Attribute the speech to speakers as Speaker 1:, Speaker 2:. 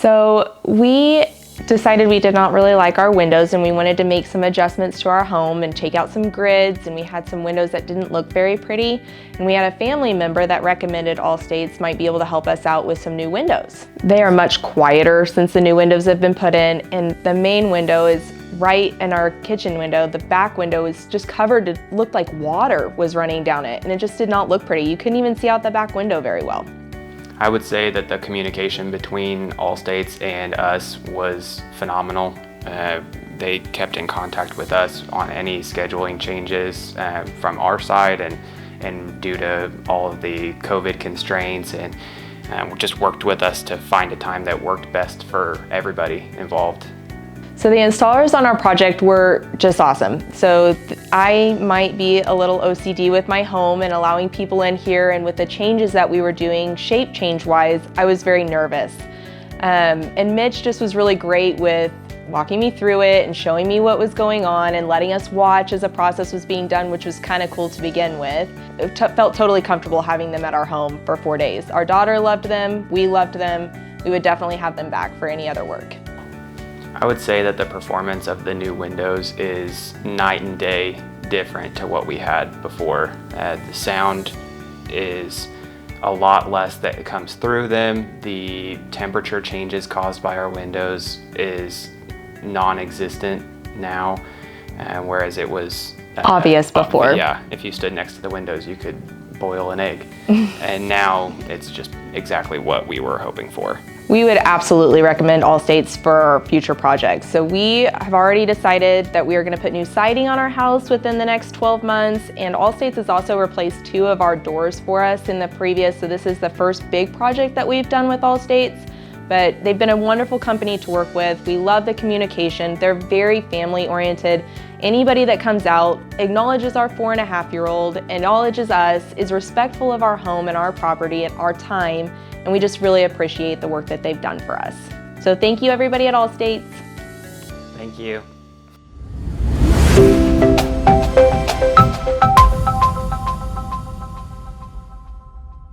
Speaker 1: So we decided we did not really like our windows and we wanted to make some adjustments to our home and take out some grids, and we had some windows that didn't look very pretty, and we had a family member that recommended Allstates might be able to help us out with some new windows. They are much quieter since the new windows have been put in, and the main window is right in our kitchen window. The back window is just covered, it looked like water was running down it, and it just did not look pretty. You couldn't even see out the back window very well.
Speaker 2: I would say that the communication between Allstates and us was phenomenal. They kept in contact with us on any scheduling changes from our side, and due to all of the COVID constraints, and just worked with us to find a time that worked best for everybody involved.
Speaker 1: So the installers on our project were just awesome. So I might be a little OCD with my home and allowing people in here, and with the changes that we were doing, shape change wise, I was very nervous. And Mitch just was really great with walking me through it and showing me what was going on and letting us watch as the process was being done, which was kind of cool to begin with. It felt totally comfortable having them at our home for 4 days. Our daughter loved them, we loved them. We would definitely have them back for any other work.
Speaker 2: I would say that the performance of the new windows is night and day different to what we had before. The sound is a lot less that comes through them. The temperature changes caused by our windows is non-existent now, whereas it was
Speaker 1: obvious before.
Speaker 2: Yeah, if you stood next to the windows, you could boil an egg. And now it's just exactly what we were hoping for.
Speaker 1: We would absolutely recommend Allstates for our future projects. So we have already decided that we are going to put new siding on our house within the next 12 months, and Allstates has also replaced 2 of our doors for us in the previous, so this is the first big project that we've done with Allstates. But they've been a wonderful company to work with. We love the communication. They're very family oriented. Anybody that comes out acknowledges our 4.5-year-old, acknowledges us, is respectful of our home and our property and our time, and we just really appreciate the work that they've done for us. So thank you everybody at Allstates.
Speaker 2: Thank you.